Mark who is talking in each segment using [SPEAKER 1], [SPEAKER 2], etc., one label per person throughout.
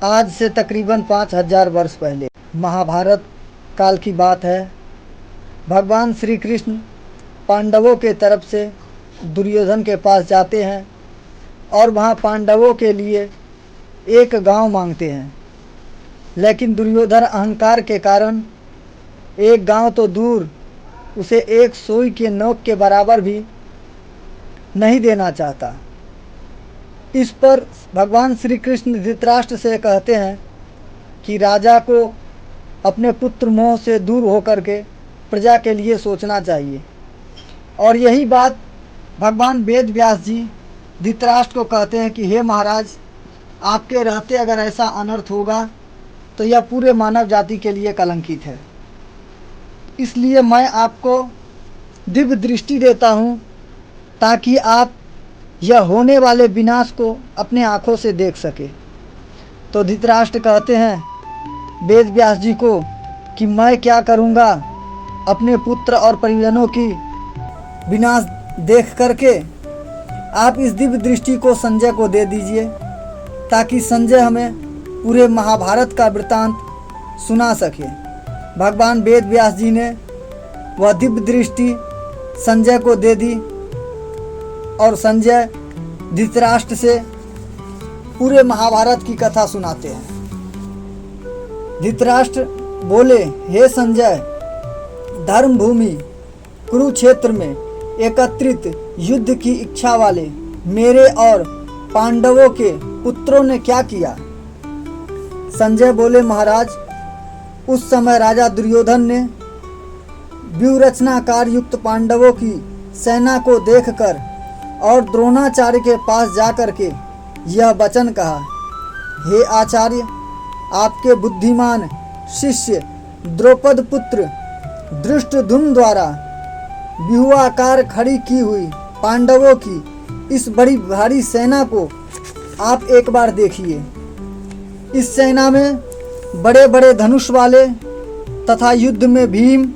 [SPEAKER 1] आज से तकरीबन 5000 वर्ष पहले महाभारत काल की बात है। भगवान श्री कृष्ण पांडवों के तरफ से दुर्योधन के पास जाते हैं और वहाँ पांडवों के लिए एक गांव मांगते हैं, लेकिन दुर्योधन अहंकार के कारण एक गांव तो दूर उसे एक सुई के नोक के बराबर भी नहीं देना चाहता। इस पर भगवान श्री कृष्ण धृतराष्ट्र से कहते हैं कि राजा को अपने पुत्र मोह से दूर होकर के प्रजा के लिए सोचना चाहिए। और यही बात भगवान वेद व्यास जी धृतराष्ट्र को कहते हैं कि हे महाराज, आपके रहते अगर ऐसा अनर्थ होगा तो यह पूरे मानव जाति के लिए कलंकित है। इसलिए मैं आपको दिव्य दृष्टि देता हूँ ताकि आप यह होने वाले विनाश को अपने आँखों से देख सके। तो धृतराष्ट्र कहते हैं वेद व्यास जी को कि मैं क्या करूँगा, अपने पुत्र और परिजनों की विनाश देख करके आप इस दिव्य दृष्टि को संजय को दे दीजिए ताकि संजय हमें पूरे महाभारत का वृत्तांत सुना सके। भगवान वेद व्यास जी ने वह दिव्य दृष्टि संजय को दे दी और संजय धृतराष्ट्र से पूरे महाभारत की कथा सुनाते हैं। धृतराष्ट्र बोले, हे संजय, धर्म भूमि कुरुक्षेत्र में एकत्रित युद्ध की इच्छा वाले मेरे और पांडवों के पुत्रों ने क्या किया? संजय बोले, महाराज, उस समय राजा दुर्योधन ने व्यूहरचनाकार युक्त पांडवों की सेना को देखकर और द्रोणाचार्य के पास जाकर के यह वचन कहा, हे आचार्य, आपके बुद्धिमान शिष्य द्रौपद पुत्र धृष्टद्युम्न द्वारा व्यूहाकार खड़ी की हुई पांडवों की इस बड़ी भारी सेना को आप एक बार देखिए। इस सेना में बड़े बड़े धनुष वाले तथा युद्ध में भीम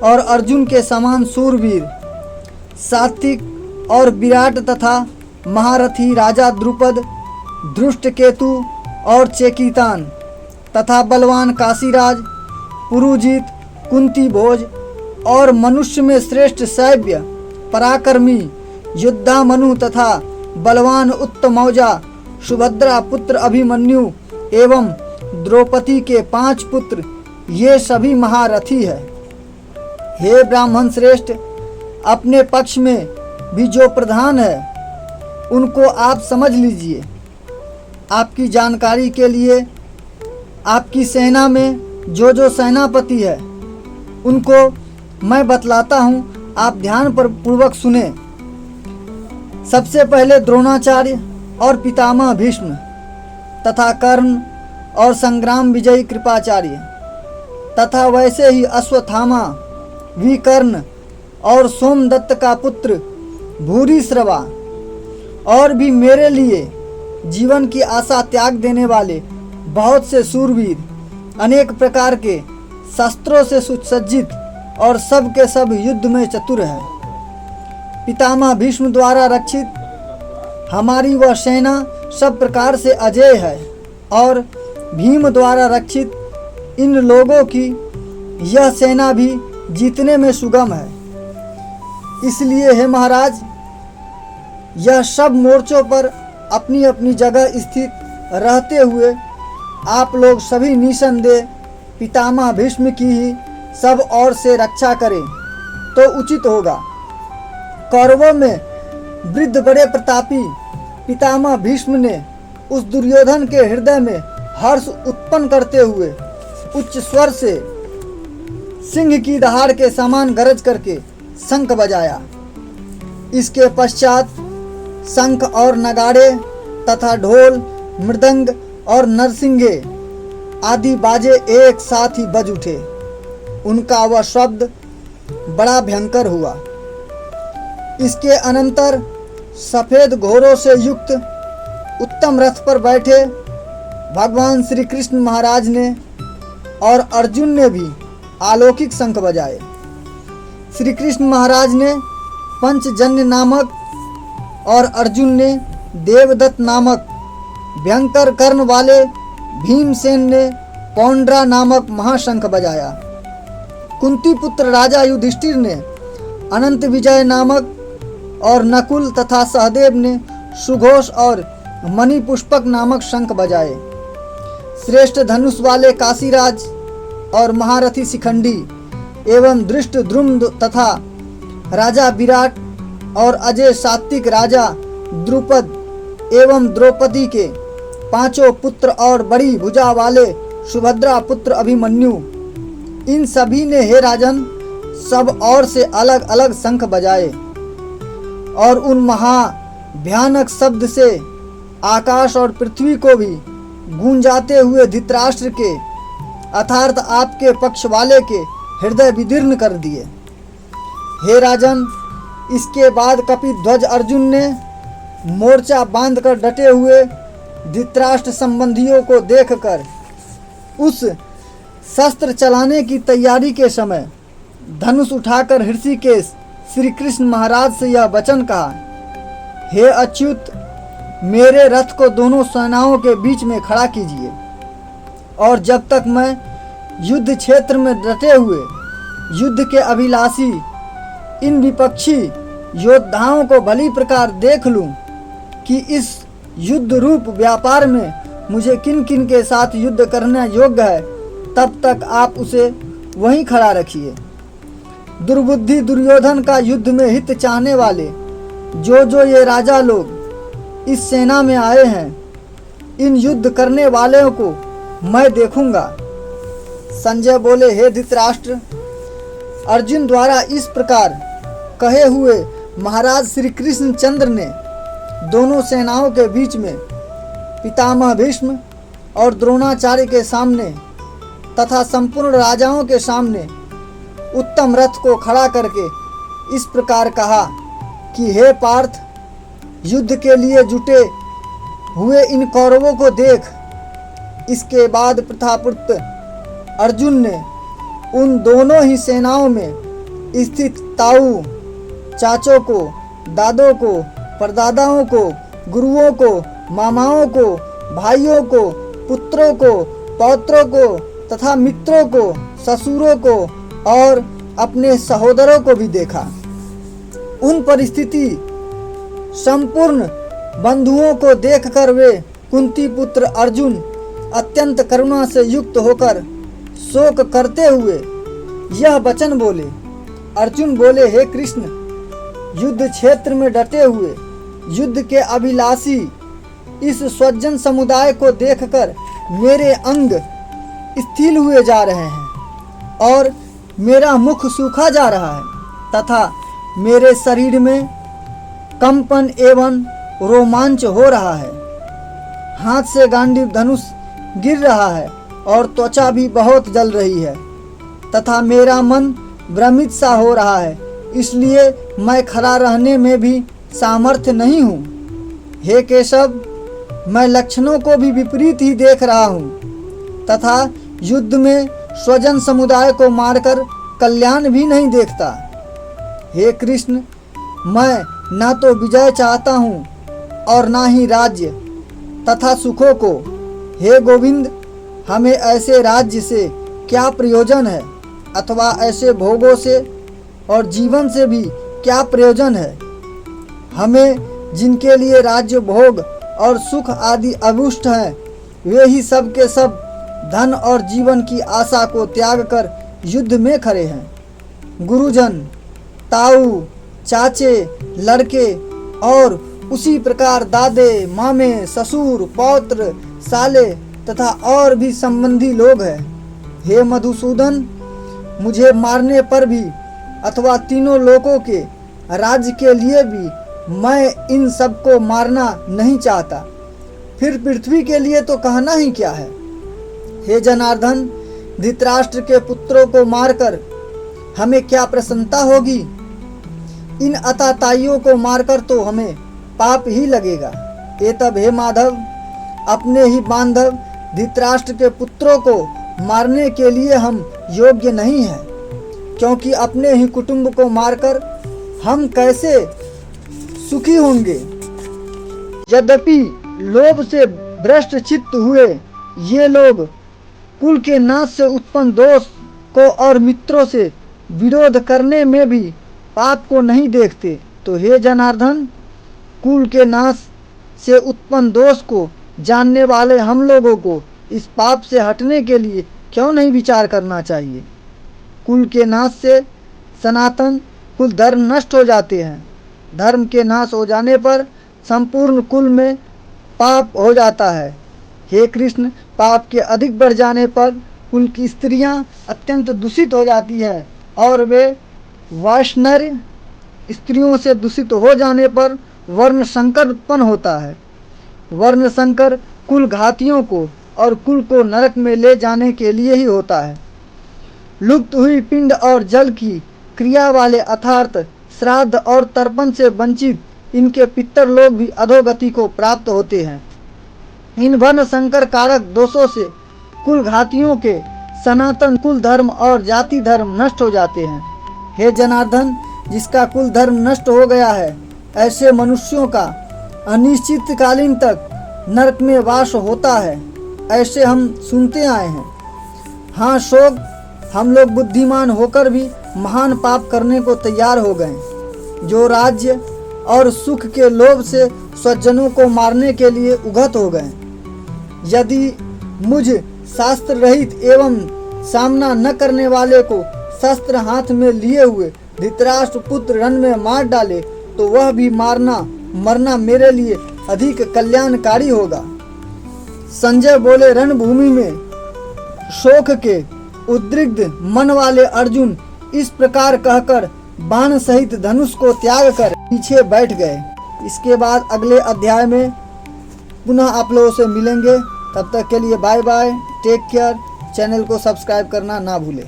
[SPEAKER 1] और अर्जुन के समान सूरवीर, सात्विक और विराट तथा महारथी राजा द्रुपद, धृष्टकेतु और चेकितान तथा बलवान काशीराज, पुरुजित, कुंती भोज और मनुष्य में श्रेष्ठ शैव्य पराक्रमी योद्धा मनु तथा बलवान उत्तमौजा सुभद्रा पुत्र अभिमन्यु एवं द्रौपदी के 5 पुत्र, ये सभी महारथी है। हे ब्राह्मण श्रेष्ठ, अपने पक्ष में भी जो प्रधान है उनको आप समझ लीजिए। आपकी जानकारी के लिए आपकी सेना में जो जो सेनापति है उनको मैं बतलाता हूँ, आप ध्यान पर पूर्वक सुने। सबसे पहले द्रोणाचार्य और पितामह भीष्म तथा कर्ण और संग्राम विजयी कृपाचार्य तथा वैसे ही अश्वत्थामा, विकर्ण और सोमदत्त का पुत्र भूरिश्रवा और भी मेरे लिए जीवन की आशा त्याग देने वाले बहुत से सूरवीर, अनेक प्रकार के शस्त्रों से सुसज्जित और सब के सब युद्ध में चतुर है। पितामह भीष्म द्वारा रक्षित हमारी वह सेना सब प्रकार से अजेय है और भीम द्वारा रक्षित इन लोगों की यह सेना भी जीतने में सुगम है। इसलिए हे महाराज, यह सब मोर्चों पर अपनी अपनी जगह स्थित रहते हुए आप लोग सभी निसंदेह पितामह भीष्म की ही सब ओर से रक्षा करें तो उचित होगा। कौरवों में वृद्ध बड़े प्रतापी पितामह भीष्म ने उस दुर्योधन के हृदय में हर्ष उत्पन्न करते हुए उच्च स्वर से सिंह की दहाड़ के समान गरज करके शंख बजाया। इसके पश्चात शंख और नगाड़े तथा ढोल, मृदंग और नरसिंगे आदि बाजे एक साथ ही बज उठे। उनका वह शब्द बड़ा भयंकर हुआ। इसके अनंतर सफ़ेद घोड़ों से युक्त उत्तम रथ पर बैठे भगवान श्री कृष्ण महाराज ने और अर्जुन ने भी अलौकिक शंख बजाए। श्री कृष्ण महाराज ने पंचजन्य नामक और अर्जुन ने देवदत्त नामक भयंकर कर्ण वाले भीमसेन ने पौंड्रा नामक महाशंख बजाया। कुंती पुत्र राजा युधिष्ठिर ने अनंत विजय नामक और नकुल तथा सहदेव ने सुघोष और मणिपुष्पक नामक शंख बजाए। श्रेष्ठ धनुष वाले काशीराज और महारथी शिखंडी एवं दृष्ट द्रुम्द तथा राजा विराट और अजय सात्विक राजा द्रुपद एवं द्रौपदी के पांचों पुत्र और बड़ी भुजा वाले सुभद्रा पुत्र अभिमन्यु, इन सभी ने हे राजन सब और से अलग अलग शंख बजाए और उन महा भयानक शब्द से आकाश और पृथ्वी को भी गूंजाते हुए धृतराष्ट्र के अर्थात आपके पक्ष वाले के हृदय विदीर्ण कर दिए। हे राजन, इसके बाद कपिध्वज अर्जुन ने मोर्चा बांधकर डटे हुए धृतराष्ट्र संबंधियों को देखकर उस शस्त्र चलाने की तैयारी के समय धनुष उठाकर ऋषिकेश श्री कृष्ण महाराज से यह वचन कहा, हे अच्युत, मेरे रथ को दोनों सेनाओं के बीच में खड़ा कीजिए और जब तक मैं युद्ध क्षेत्र में डटे हुए युद्ध के अभिलाषी इन विपक्षी योद्धाओं को भली प्रकार देख लूं कि इस युद्ध रूप व्यापार में मुझे किन किन के साथ युद्ध करना योग्य है, तब तक आप उसे वहीं खड़ा रखिए। दुर्बुद्धि दुर्योधन का युद्ध में हित चाहने वाले जो ये राजा लोग इस सेना में आए हैं, इन युद्ध करने वालों को मैं देखूंगा। संजय बोले, हे धृतराष्ट्र, अर्जुन द्वारा इस प्रकार कहे हुए महाराज श्री कृष्ण चंद्र ने दोनों सेनाओं के बीच में पितामह भीष्म और द्रोणाचार्य के सामने तथा संपूर्ण राजाओं के सामने उत्तम रथ को खड़ा करके इस प्रकार कहा कि हे पार्थ, युद्ध के लिए जुटे हुए इन कौरवों को देख। इसके बाद प्रथापुत्र अर्जुन ने उन दोनों ही सेनाओं में स्थित ताऊ, चाचों को, दादों को, परदादाओं को, गुरुओं को, मामाओं को, भाइयों को, पुत्रों को, पौत्रों को तथा मित्रों को, ससुरों को और अपने सहोदरों को भी देखा। उन परिस्थिति संपूर्ण बंधुओं को देखकर वे कुंती पुत्र अर्जुन अत्यंत करुणा से युक्त होकर शोक करते हुए यह वचन बोले। अर्जुन बोले, हे कृष्ण, युद्ध क्षेत्र में डटे हुए युद्ध के अभिलाषी इस स्वजन समुदाय को देखकर मेरे अंग स्थिर हुए जा रहे हैं और मेरा मुख सूखा जा रहा है तथा मेरे शरीर में कंपन एवं रोमांच हो रहा है। हाथ से गांडीव धनुष गिर रहा है और त्वचा भी बहुत जल रही है तथा मेरा मन भ्रमित सा हो रहा है, इसलिए मैं खड़ा रहने में भी सामर्थ्य नहीं हूँ। हे केशव, मैं लक्षणों को भी विपरीत ही देख रहा हूँ तथा युद्ध में स्वजन समुदाय को मारकर कल्याण भी नहीं देखता। हे कृष्ण, मैं ना तो विजय चाहता हूँ और ना ही राज्य तथा सुखों को। हे गोविंद, हमें ऐसे राज्य से क्या प्रयोजन है अथवा ऐसे भोगों से और जीवन से भी क्या प्रयोजन है। हमें जिनके लिए राज्य भोग और सुख आदि अभुष्ट हैं, वे ही सब के सब धन और जीवन की आशा को त्याग कर युद्ध में खड़े हैं। गुरुजन, ताऊ, चाचे, लड़के और उसी प्रकार दादे, मामे, ससुर, पौत्र, साले तथा और भी संबंधी लोग हैं। हे मधुसूदन, मुझे मारने पर भी अथवा तीनों लोकों के राज्य के लिए भी मैं इन सबको मारना नहीं चाहता, फिर पृथ्वी के लिए तो कहना ही क्या है। हे जनार्दन, धृतराष्ट्र के पुत्रों को मारकर हमें क्या प्रसन्नता होगी। इन अताताइयों को मारकर तो हमें पाप ही लगेगा। एतब हे माधव, अपने ही बांधव धृतराष्ट्र के पुत्रों को मारने के लिए हम योग्य नहीं हैं, क्योंकि अपने ही कुटुंब को मारकर हम कैसे सुखी होंगे। यद्यपि लोभ से भ्रष्ट चित्त हुए ये लोग कुल के नाश से उत्पन्न दोष को और मित्रों से विरोध करने में भी पाप को नहीं देखते। तो हे जनार्दन, कुल के नाश से उत्पन्न दोष को जानने वाले हम लोगों को इस पाप से हटने के लिए क्यों नहीं विचार करना चाहिए। कुल के नाश से सनातन कुल धर्म नष्ट हो जाते हैं। धर्म के नाश हो जाने पर संपूर्ण कुल में पाप हो जाता है। हे कृष्ण, पाप के अधिक बढ़ जाने पर कुल की स्त्रियां अत्यंत दूषित हो जाती है और वे वैष्णव स्त्रियों से दूषित हो जाने पर वर्ण संकर उत्पन्न होता है। वर्ण संकर कुल घातियों को और कुल को नरक में ले जाने के लिए ही होता है। लुप्त हुई पिंड और जल की क्रिया वाले अर्थात श्राद्ध और तर्पण से वंचित इनके पितर लोग भी अधोगति को प्राप्त होते हैं। इन वर्ण संकर कारक दोषों से कुल घातियों के सनातन कुल धर्म और जाति धर्म नष्ट हो जाते हैं। हे जनार्दन, जिसका कुल धर्म नष्ट हो गया है, ऐसे मनुष्यों का अनिश्चितकालीन तक नरक में वास होता है, ऐसे हम सुनते आए हैं। हाँ शोक, हम लोग बुद्धिमान होकर भी महान पाप करने को तैयार हो गए, जो राज्य और सुख के लोभ से स्वजनों को मारने के लिए उगत हो गए। यदि मुझ शास्त्र रहित एवं सामना न करने वाले को शस्त्र हाथ में लिए हुए धृतराष्ट्र पुत्र रण में मार डाले तो वह भी मरना मेरे लिए अधिक कल्याणकारी होगा। संजय बोले, रणभूमि में शोक के उद्रिक्त मन वाले अर्जुन इस प्रकार कहकर बाण सहित धनुष को त्याग कर पीछे बैठ गए। इसके बाद अगले अध्याय में पुनः आप लोगों से मिलेंगे। तब तक के लिए bye bye, take care. Channel को सब्सक्राइब करना ना भूलें।